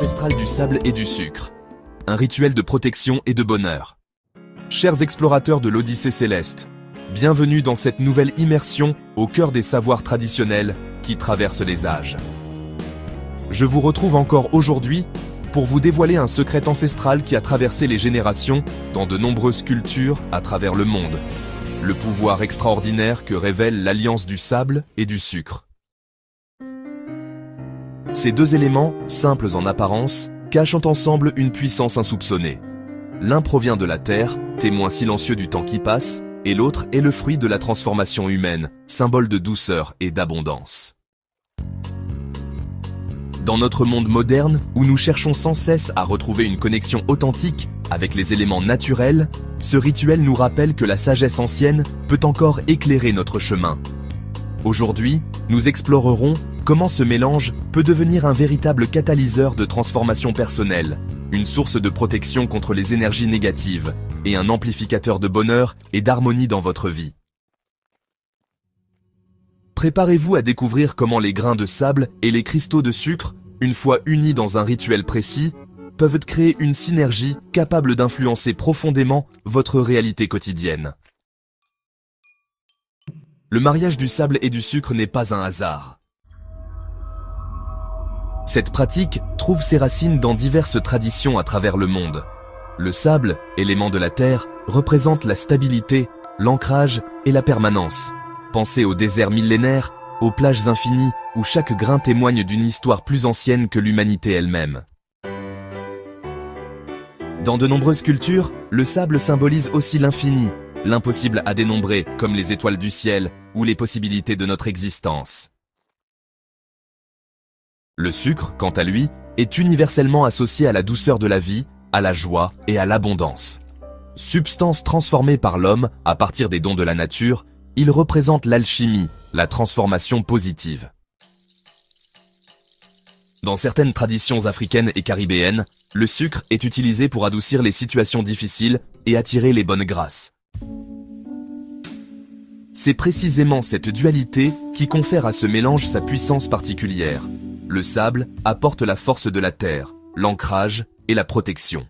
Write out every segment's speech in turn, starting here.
ancestrale du sable et du sucre. Un rituel de protection et de bonheur. Chers explorateurs de l'Odyssée céleste, bienvenue dans cette nouvelle immersion au cœur des savoirs traditionnels qui traversent les âges. Je vous retrouve encore aujourd'hui pour vous dévoiler un secret ancestral qui a traversé les générations dans de nombreuses cultures à travers le monde. Le pouvoir extraordinaire que révèle l'alliance du sable et du sucre. Ces deux éléments, simples en apparence, cachent ensemble une puissance insoupçonnée. L'un provient de la terre, témoin silencieux du temps qui passe, et l'autre est le fruit de la transformation humaine, symbole de douceur et d'abondance. Dans notre monde moderne, où nous cherchons sans cesse à retrouver une connexion authentique avec les éléments naturels, ce rituel nous rappelle que la sagesse ancienne peut encore éclairer notre chemin. Aujourd'hui, nous explorerons comment ce mélange peut devenir un véritable catalyseur de transformation personnelle, une source de protection contre les énergies négatives et un amplificateur de bonheur et d'harmonie dans votre vie. Préparez-vous à découvrir comment les grains de sable et les cristaux de sucre, une fois unis dans un rituel précis, peuvent créer une synergie capable d'influencer profondément votre réalité quotidienne. Le mariage du sable et du sucre n'est pas un hasard. Cette pratique trouve ses racines dans diverses traditions à travers le monde. Le sable, élément de la terre, représente la stabilité, l'ancrage et la permanence. Pensez aux déserts millénaires, aux plages infinies où chaque grain témoigne d'une histoire plus ancienne que l'humanité elle-même. Dans de nombreuses cultures, le sable symbolise aussi l'infini, l'impossible à dénombrer comme les étoiles du ciel ou les possibilités de notre existence. Le sucre, quant à lui, est universellement associé à la douceur de la vie, à la joie et à l'abondance. Substance transformée par l'homme à partir des dons de la nature, il représente l'alchimie, la transformation positive. Dans certaines traditions africaines et caribéennes, le sucre est utilisé pour adoucir les situations difficiles et attirer les bonnes grâces. C'est précisément cette dualité qui confère à ce mélange sa puissance particulière. Le sable apporte la force de la terre, l'ancrage et la protection.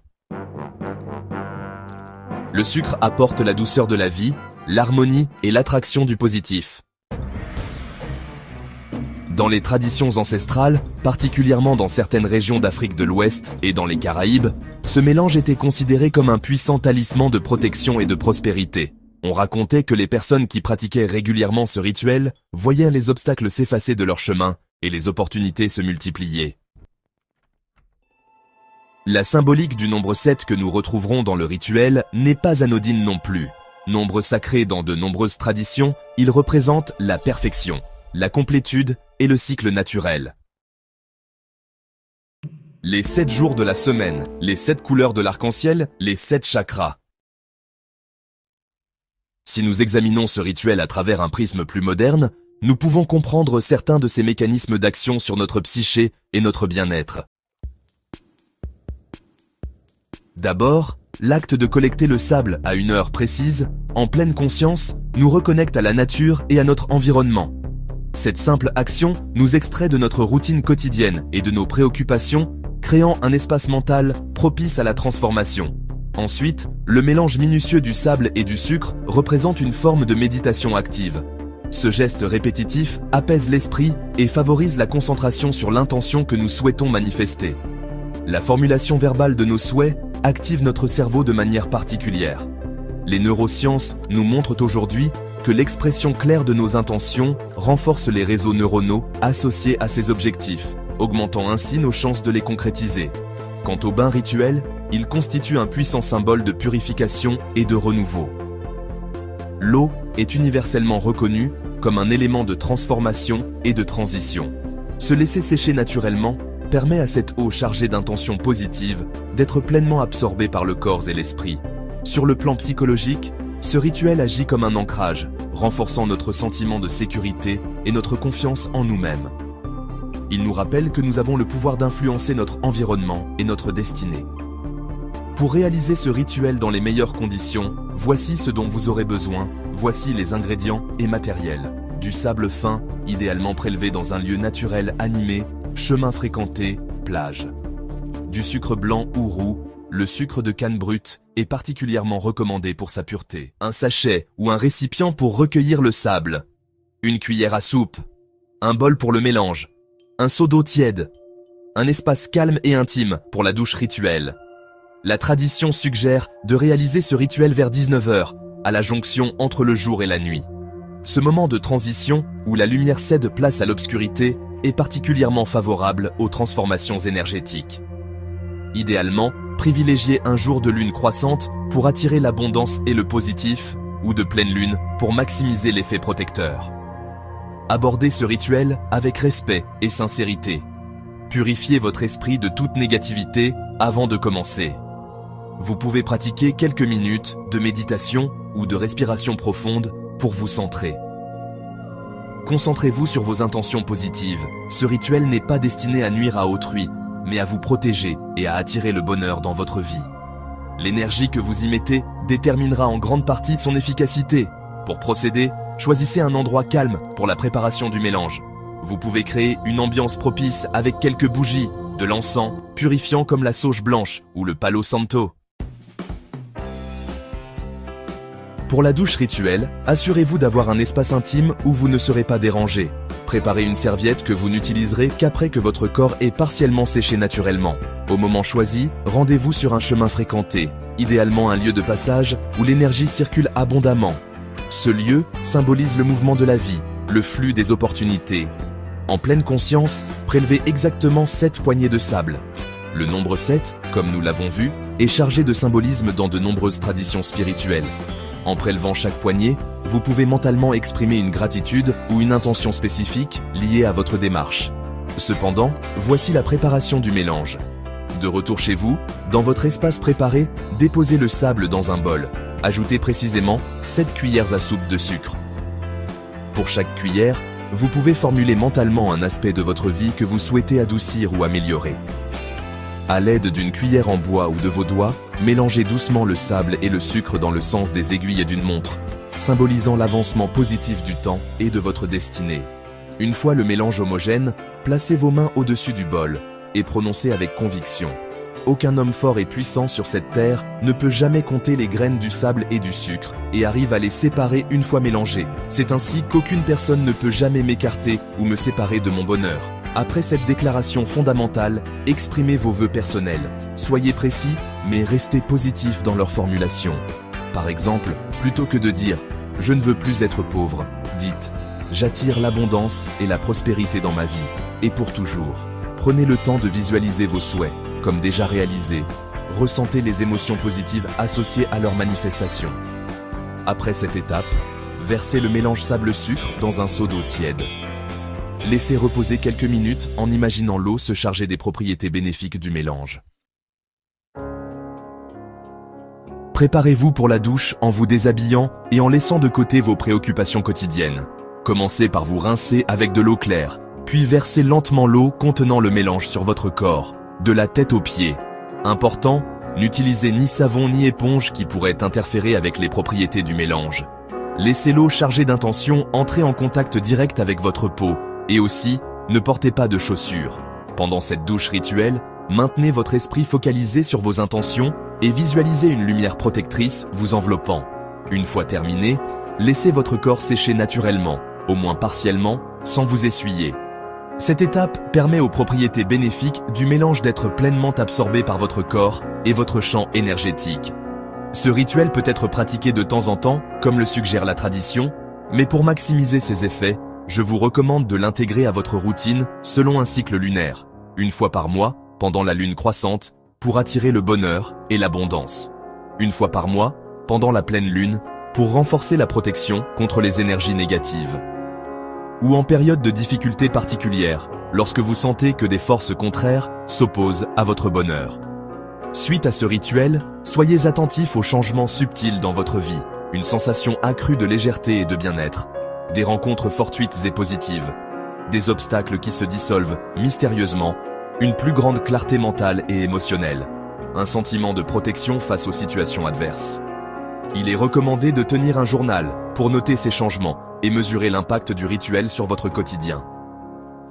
Le sucre apporte la douceur de la vie, l'harmonie et l'attraction du positif. Dans les traditions ancestrales, particulièrement dans certaines régions d'Afrique de l'Ouest et dans les Caraïbes, ce mélange était considéré comme un puissant talisman de protection et de prospérité. On racontait que les personnes qui pratiquaient régulièrement ce rituel voyaient les obstacles s'effacer de leur chemin et les opportunités se multiplier. La symbolique du nombre 7 que nous retrouverons dans le rituel n'est pas anodine non plus. Nombre sacré dans de nombreuses traditions, il représente la perfection, la complétude et le cycle naturel. Les 7 jours de la semaine, les 7 couleurs de l'arc-en-ciel, les 7 chakras. Si nous examinons ce rituel à travers un prisme plus moderne, nous pouvons comprendre certains de ces mécanismes d'action sur notre psyché et notre bien-être. D'abord, l'acte de collecter le sable à une heure précise, en pleine conscience, nous reconnecte à la nature et à notre environnement. Cette simple action nous extrait de notre routine quotidienne et de nos préoccupations, créant un espace mental propice à la transformation. Ensuite, le mélange minutieux du sable et du sucre représente une forme de méditation active. Ce geste répétitif apaise l'esprit et favorise la concentration sur l'intention que nous souhaitons manifester. La formulation verbale de nos souhaits active notre cerveau de manière particulière. Les neurosciences nous montrent aujourd'hui que l'expression claire de nos intentions renforce les réseaux neuronaux associés à ces objectifs, augmentant ainsi nos chances de les concrétiser. Quant au bain rituel, il constitue un puissant symbole de purification et de renouveau. L'eau est universellement reconnue comme un élément de transformation et de transition. Se laisser sécher naturellement permet à cette eau chargée d'intentions positives d'être pleinement absorbée par le corps et l'esprit. Sur le plan psychologique, ce rituel agit comme un ancrage, renforçant notre sentiment de sécurité et notre confiance en nous-mêmes. Il nous rappelle que nous avons le pouvoir d'influencer notre environnement et notre destinée. Pour réaliser ce rituel dans les meilleures conditions, voici ce dont vous aurez besoin, voici les ingrédients et matériels. Du sable fin, idéalement prélevé dans un lieu naturel animé, chemin fréquenté, plage. du sucre blanc ou roux, le sucre de canne brut est particulièrement recommandé pour sa pureté. Un sachet ou un récipient pour recueillir le sable. Une cuillère à soupe. Un bol pour le mélange. Un seau d'eau tiède. Un espace calme et intime pour la douche rituelle. La tradition suggère de réaliser ce rituel vers 19 h, à la jonction entre le jour et la nuit. Ce moment de transition, où la lumière cède place à l'obscurité, est particulièrement favorable aux transformations énergétiques. Idéalement, privilégiez un jour de lune croissante pour attirer l'abondance et le positif, ou de pleine lune pour maximiser l'effet protecteur. Abordez ce rituel avec respect et sincérité. Purifiez votre esprit de toute négativité avant de commencer. Vous pouvez pratiquer quelques minutes de méditation ou de respiration profonde pour vous centrer. Concentrez-vous sur vos intentions positives. Ce rituel n'est pas destiné à nuire à autrui, mais à vous protéger et à attirer le bonheur dans votre vie. L'énergie que vous y mettez déterminera en grande partie son efficacité. Pour procéder, choisissez un endroit calme pour la préparation du mélange. Vous pouvez créer une ambiance propice avec quelques bougies, de l'encens, purifiant comme la sauge blanche ou le palo santo. Pour la douche rituelle, assurez-vous d'avoir un espace intime où vous ne serez pas dérangé. Préparez une serviette que vous n'utiliserez qu'après que votre corps ait partiellement séché naturellement. Au moment choisi, rendez-vous sur un chemin fréquenté, idéalement un lieu de passage où l'énergie circule abondamment. Ce lieu symbolise le mouvement de la vie, le flux des opportunités. En pleine conscience, prélevez exactement 7 poignées de sable. Le nombre 7, comme nous l'avons vu, est chargé de symbolisme dans de nombreuses traditions spirituelles. En prélevant chaque poignée, vous pouvez mentalement exprimer une gratitude ou une intention spécifique liée à votre démarche. Cependant, voici la préparation du mélange. De retour chez vous, dans votre espace préparé, déposez le sable dans un bol. Ajoutez précisément 7 cuillères à soupe de sucre. Pour chaque cuillère, vous pouvez formuler mentalement un aspect de votre vie que vous souhaitez adoucir ou améliorer. À l'aide d'une cuillère en bois ou de vos doigts, mélangez doucement le sable et le sucre dans le sens des aiguilles d'une montre, symbolisant l'avancement positif du temps et de votre destinée. Une fois le mélange homogène, placez vos mains au-dessus du bol et prononcez avec conviction. Aucun homme fort et puissant sur cette terre ne peut jamais compter les graines du sable et du sucre et arrive à les séparer une fois mélangés. C'est ainsi qu'aucune personne ne peut jamais m'écarter ou me séparer de mon bonheur. Après cette déclaration fondamentale, exprimez vos vœux personnels. Soyez précis, mais restez positif dans leur formulation. Par exemple, plutôt que de dire « Je ne veux plus être pauvre », dites « J'attire l'abondance et la prospérité dans ma vie, et pour toujours ». Prenez le temps de visualiser vos souhaits, comme déjà réalisés. Ressentez les émotions positives associées à leur manifestation. Après cette étape, versez le mélange sable-sucre dans un seau d'eau tiède. Laissez reposer quelques minutes en imaginant l'eau se charger des propriétés bénéfiques du mélange. Préparez-vous pour la douche en vous déshabillant et en laissant de côté vos préoccupations quotidiennes. Commencez par vous rincer avec de l'eau claire, puis versez lentement l'eau contenant le mélange sur votre corps, de la tête aux pieds. Important, n'utilisez ni savon ni éponge qui pourraient interférer avec les propriétés du mélange. Laissez l'eau chargée d'intention entrer en contact direct avec votre peau. Et aussi, ne portez pas de chaussures. Pendant cette douche rituelle, maintenez votre esprit focalisé sur vos intentions et visualisez une lumière protectrice vous enveloppant. Une fois terminé, laissez votre corps sécher naturellement, au moins partiellement, sans vous essuyer. Cette étape permet aux propriétés bénéfiques du mélange d'être pleinement absorbées par votre corps et votre champ énergétique. Ce rituel peut être pratiqué de temps en temps, comme le suggère la tradition, mais pour maximiser ses effets, je vous recommande de l'intégrer à votre routine selon un cycle lunaire, une fois par mois, pendant la lune croissante, pour attirer le bonheur et l'abondance. Une fois par mois, pendant la pleine lune, pour renforcer la protection contre les énergies négatives. Ou en période de difficultés particulières, lorsque vous sentez que des forces contraires s'opposent à votre bonheur. Suite à ce rituel, soyez attentifs aux changements subtils dans votre vie, une sensation accrue de légèreté et de bien-être, des rencontres fortuites et positives, des obstacles qui se dissolvent mystérieusement, une plus grande clarté mentale et émotionnelle, un sentiment de protection face aux situations adverses. Il est recommandé de tenir un journal pour noter ces changements et mesurer l'impact du rituel sur votre quotidien.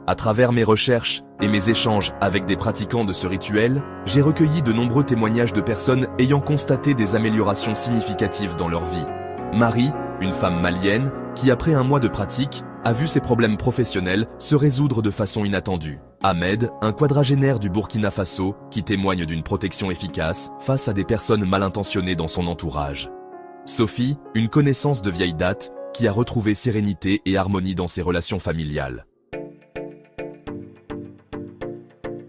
À travers mes recherches et mes échanges avec des pratiquants de ce rituel, j'ai recueilli de nombreux témoignages de personnes ayant constaté des améliorations significatives dans leur vie. Marie, une femme malienne, qui après un mois de pratique, a vu ses problèmes professionnels se résoudre de façon inattendue. Ahmed, un quadragénaire du Burkina Faso, qui témoigne d'une protection efficace face à des personnes mal intentionnées dans son entourage. Sophie, une connaissance de vieille date, qui a retrouvé sérénité et harmonie dans ses relations familiales.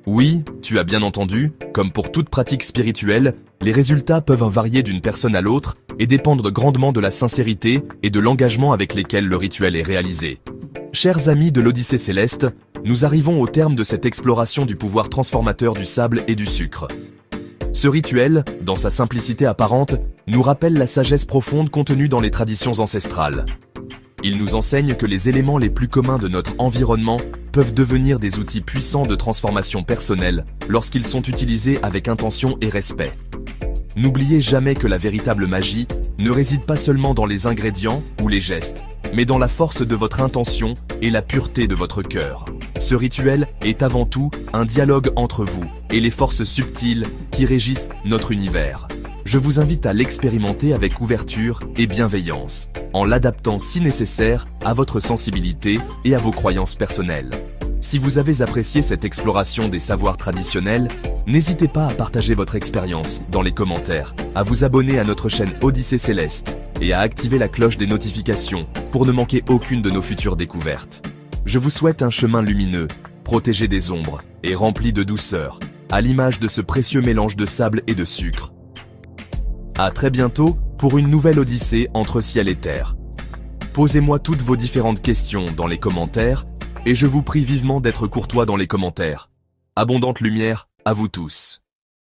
Oui, tu as bien entendu, comme pour toute pratique spirituelle, les résultats peuvent varier d'une personne à l'autre et dépendre grandement de la sincérité et de l'engagement avec lesquels le rituel est réalisé. Chers amis de l'Odyssée Céleste, nous arrivons au terme de cette exploration du pouvoir transformateur du sable et du sucre. Ce rituel, dans sa simplicité apparente, nous rappelle la sagesse profonde contenue dans les traditions ancestrales. Il nous enseigne que les éléments les plus communs de notre environnement peuvent devenir des outils puissants de transformation personnelle lorsqu'ils sont utilisés avec intention et respect. N'oubliez jamais que la véritable magie ne réside pas seulement dans les ingrédients ou les gestes, mais dans la force de votre intention et la pureté de votre cœur. Ce rituel est avant tout un dialogue entre vous et les forces subtiles qui régissent notre univers. Je vous invite à l'expérimenter avec ouverture et bienveillance, en l'adaptant si nécessaire à votre sensibilité et à vos croyances personnelles. Si vous avez apprécié cette exploration des savoirs traditionnels, n'hésitez pas à partager votre expérience dans les commentaires, à vous abonner à notre chaîne Odyssée Céleste et à activer la cloche des notifications pour ne manquer aucune de nos futures découvertes. Je vous souhaite un chemin lumineux, protégé des ombres et rempli de douceur, à l'image de ce précieux mélange de sable et de sucre. À très bientôt pour une nouvelle odyssée entre ciel et terre. Posez-moi toutes vos différentes questions dans les commentaires et je vous prie vivement d'être courtois dans les commentaires. Abondante lumière à vous tous.